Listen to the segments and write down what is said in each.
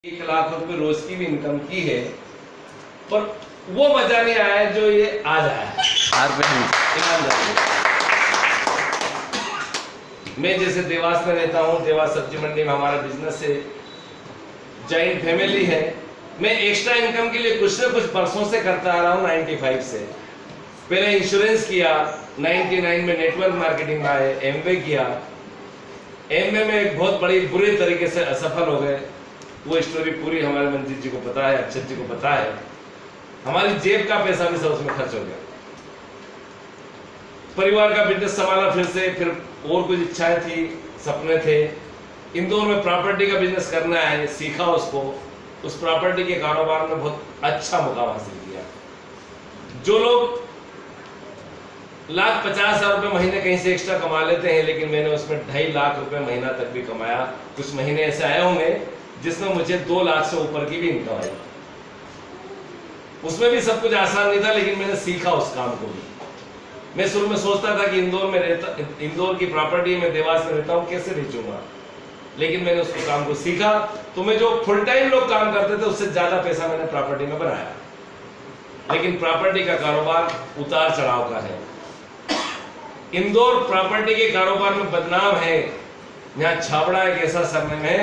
1 लाख रुपए रोज की भी इनकम की है, पर वो मजा नहीं आया जो ये आज आया है। ईमानदारी, मैं जैसे देवास में रहता हूँ, देवास सब्जी मंडी में हमारा बिजनेस है, जॉइंट फैमिली है। मैं एक्स्ट्रा इनकम के लिए कुछ न कुछ बरसों से करता आ रहा हूँ। 95 से पहले इंश्योरेंस किया, 99 में नेटवर्क मार्केटिंग में आए, एमवे किया। एमवे में एक बहुत बड़ी बुरी तरीके से असफल हो गए। वो स्टोरी पूरी हमारे मंजीत जी को पता है, अक्षत जी को पता है। हमारी जेब का पैसा भी सब उसमें खर्च हो गया। परिवार का बिजनेस संभाला फिर से, फिर और कुछ इच्छाएं थी, सपने थे। इंदौर में प्रॉपर्टी का बिजनेस करना है, सीखा उसको। उस प्रॉपर्टी के कारोबार में बहुत अच्छा मुकाम हासिल किया। जो लोग 1,50,000 रुपए महीने कहीं से एक्स्ट्रा कमा लेते हैं, लेकिन मैंने उसमें 2.5 लाख रुपए महीना तक भी कमाया। कुछ महीने ऐसे आए होंगे जिसमें मुझे 2 लाख से ऊपर की भी इनकम आई। उसमें भी सब कुछ आसान नहीं था, लेकिन मैंने सीखा उस काम को भी। मैं शुरू में सोचता था कि इंदौर की प्रॉपर्टी में देवास में रहता हूं, कैसे बेचूंगा, लेकिन मैंने उस काम को सीखा। तो मैं जो फुल टाइम लोग काम करते थे उससे ज्यादा पैसा मैंने प्रॉपर्टी में बनाया। लेकिन प्रॉपर्टी का कारोबार उतार चढ़ाव का है। इंदौर प्रॉपर्टी के कारोबार में बदनाम है। यहाँ छाबड़ा एक ऐसा सरनेम है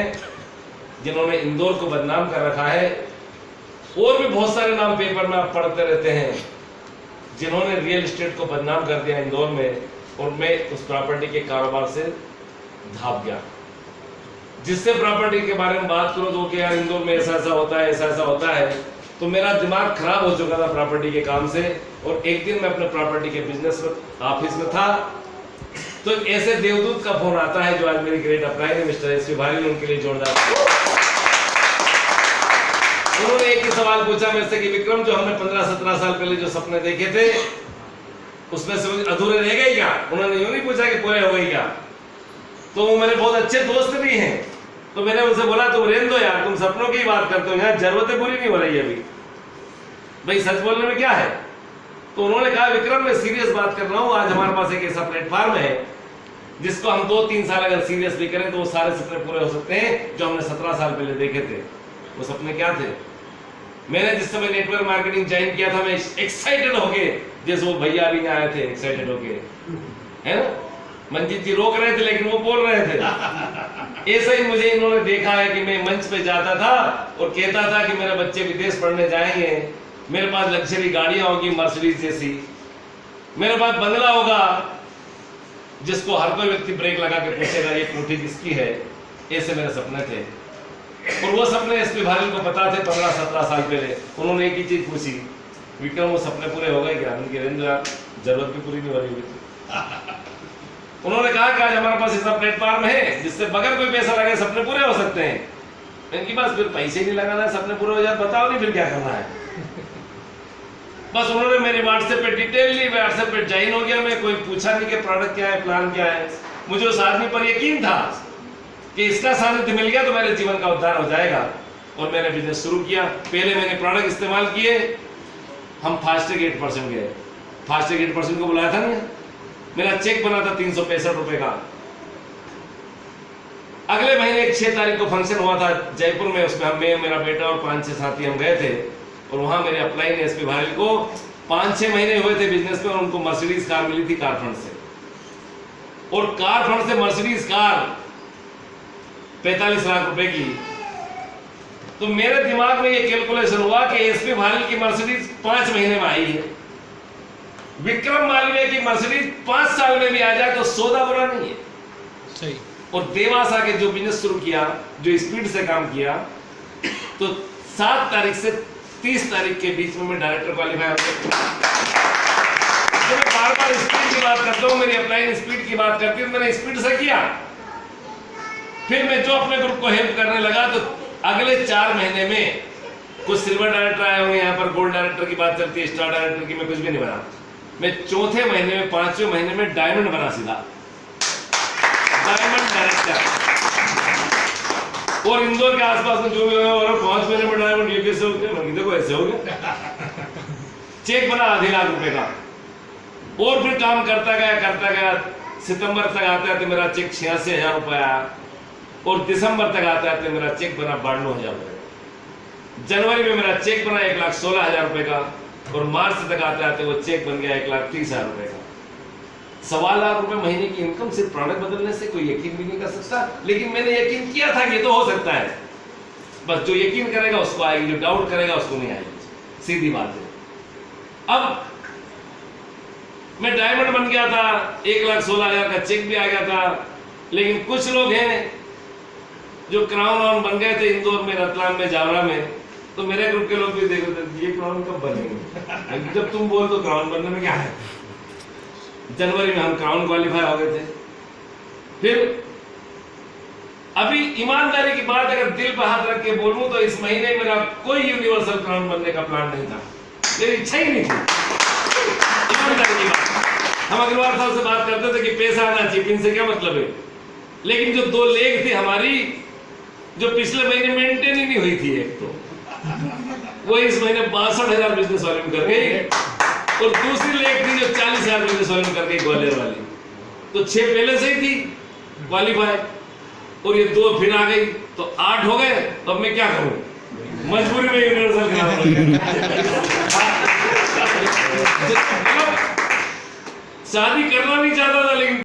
जिन्होंने इंदौर को बदनाम कर रखा है। और भी बहुत सारे नाम पेपर में आप पढ़ते रहते हैं जिन्होंने रियल एस्टेट को बदनाम कर दिया इंदौर में। और मैं उस प्रॉपर्टी के कारोबार से भाग गया। जिससे प्रॉपर्टी के बारे में बात करो तो कि यार इंदौर में ऐसा ऐसा होता है, ऐसा ऐसा होता है, तो मेरा दिमाग खराब हो चुका था प्रॉपर्टी के काम से। और एक दिन मैं अपने प्रॉपर्टी के बिजनेस में ऑफिस में था, तो ऐसे देवदूत का फोन आता है जो आज मेरी ग्रेट अपलाइन है, मिस्टर एस.पी. भारी ने उनके लिए जोरदार। उन्होंने एक ही सवाल पूछा मेरे से कि विक्रम, जो हमने 15-17 साल पहले जो सपने देखे थे उसमें से अधूरे रह गए क्या? उन्होंने यूं नहीं पूछा कि पूरे हो गए क्या। तो वो मेरे बहुत अच्छे दोस्त भी हैं। तो मैंने उनसे बोला तुम रहने दो यार, तुम सपनों की बात करते हो, यहाँ जरूरतें पूरी नहीं हो रही है अभी, भाई सच बोलने में क्या है। तो उन्होंने कहा विक्रम मैं सीरियस बात कर रहा हूँ, आज हमारे पास एक ऐसा प्लेटफॉर्म है जिसको हम 2-3 साल अगर सीरियसली करें तो वो सारे सपने पूरे हो सकते हैं जो हमने 17 साल पहले देखे थे। वो सपने क्या थे? मैंने जिस समय नेटवर्क मार्केटिंग ज्वाइन किया था, मैं एक्साइटेड होके, जैसे वो भैया अभी आए थे एक्साइटेड होके, है ना, मंजीत जी रोक रहे थे लेकिन वो बोल रहे थे। ऐसा ही मुझे इन्होंने देखा है कि मैं मंच पे जाता था और कहता था कि मेरे बच्चे विदेश पढ़ने जाएंगे, मेरे पास लग्जरी गाड़ियां होगी मर्सिडीज जैसी, मेरे पास बंगला होगा जिसको हर कोई व्यक्ति ब्रेक लगा के पूछेगा ये कोठी किसकी है। ऐसे मेरे सपने थे। और वो सपने एस.पी. भारी को पता थे 15-17 साल पहले। उन्होंने एक ही चीज पूछी, विक्रम वो सपने पूरे हो गए क्या? उनकी रेंज जरूरत भी पूरी नहीं हो रही हुई। उन्होंने कहा कि आज हमारे पास ऐसा प्लेटफॉर्म है जिससे बगैर कोई पैसा लगे सपने पूरे हो सकते हैं। इनकी पास फिर पैसे नहीं लगाना है, सपने पूरे हो जाए, बताओ नहीं फिर क्या करना है। बस उन्होंने मेरे व्हाट्सएप पे डिटेल व्हाट्सएप पे ज्वाइन हो गया। मैं कोई पूछा नहीं कि प्रोडक्ट क्या है, प्लान क्या है। मुझे उस आदमी पर यकीन था कि इसका सानिध्य मिल गया तो मेरे जीवन का उद्धार हो जाएगा। और मैंने बिजनेस शुरू किया। पहले मैंने प्रोडक्ट इस्तेमाल किए। हम फास्टैग 8% गए। फास्टैग 8% को बुलाया था ना, मेरा चेक बना था 365 रुपए का। अगले महीने 6 तारीख को फंक्शन हुआ था जयपुर में, उसमें हम, मैं, मेरा बेटा और 5-6 साथी हम गए थे। और वहां मेरे अपलाइन एस.पी. भारी को 5-6 महीने हुए थे बिजनेस में और उनको मर्सिडीज कार मिली थी कार फंड से। और कार फंड से मर्सिडीज कार 45 लाख रुपए की। तो मेरे दिमाग में ये कैलकुलेशन हुआ कि एस.पी. भारी की मर्सिडीज 5 महीने में आई है, विक्रम मालवीय की मर्सिडीज 5 साल में भी आ जाए तो सौदा बुरा नहीं है। सही। और देवास आके जो बिजनेस शुरू किया, जो स्पीड से काम किया, तो 7 तारीख से 30 तारीख के बीच में मैं डायरेक्टर क्वालिफाई हो गया। मैं बार-बार स्पीड की बात करता हूँ, मेरी अपलाइन स्पीड की बात करती हूँ, मैंने स्पीड से किया। फिर मैं जो अपने ग्रुप को हेल्प करने लगा, तो अगले 4 महीने में कुछ सिल्वर डायरेक्टर आए होंगे यहाँ पर, गोल्ड डायरेक्टर की बात चलती है, स्टार डायरेक्टर की मैं कुछ भी नहीं बना। मैं 4थे महीने में, 5वें महीने में डायमंड बना सीधा, डायमंड डायरेक्टर। और इंदौर के आसपास में जो भी हो, और 5 महीने में डायमंड, ये कैसे हो गया? देखो ऐसे हो गया। चेक बना आधे लाख रुपए का। और फिर काम करता गया। सितंबर तक आते आते मेरा चेक 86,000 रुपए आया। और दिसंबर तक आते आते मेरा चेक बना 92,000 रुपए। जनवरी में मेरा चेक बना 1,16,000 रुपए का, और मार्च तक आते आते वो चेक बन गया 1,30,000 रुपए का। 1.25 लाख रुपए महीने की इनकम सिर्फ प्रोडक्ट बदलने से कोई यकीन भी नहीं कर सकता, लेकिन मैंने यकीन किया था कि ये तो हो सकता है। बस जो यकीन करेगा उसको आएगी, जो डाउट करेगा उसको नहीं आएगी, सीधी बात है। अब मैं डायमंड बन गया था, 1,16,000 का चेक भी आ गया था, लेकिन कुछ लोग हैं जो क्राउन ऑन बन गए थे इंदौर में, रतलाम में, जावरा में, तो मेरे ग्रुप के लोग भी देख रहे थे ये क्राउन कब बनेंगे। जब तुम बोल दो क्राउन बनने में क्या है। जनवरी में हम क्राउन क्वालिफाई हो गए थे। फिर अभी ईमानदारी की बात अगर दिल पर हाथ रख के बोलूं तो इस महीने मेरा कोई यूनिवर्सल क्राउन बनने का प्लान नहीं था, मेरी इच्छा ही नहीं थी। ईमानदारी की बात, हम अग्रवाल साहब से बात करते थे कि पैसा आना चाहिए, इनसे क्या मतलब है, लेकिन जो 2 लेग थी हमारी जो पिछले महीने मेंटेन ही नहीं हुई थी, एक तो वो इस महीने 62,000 बिजनेस वॉल्यूम कर गई, और दूसरी लेग थी जो 40,000 बिजनेस वॉल्यूम कर गई ग्वालियर वाली। तो 6 पहले से ही थी क्वालिफाई, और ये 2 फिर आ गई, तो 8 हो गए। तो अब मैं क्या करूं, मजबूरी में यूनिवर्सल शादी करना नहीं चाहता था, लेकिन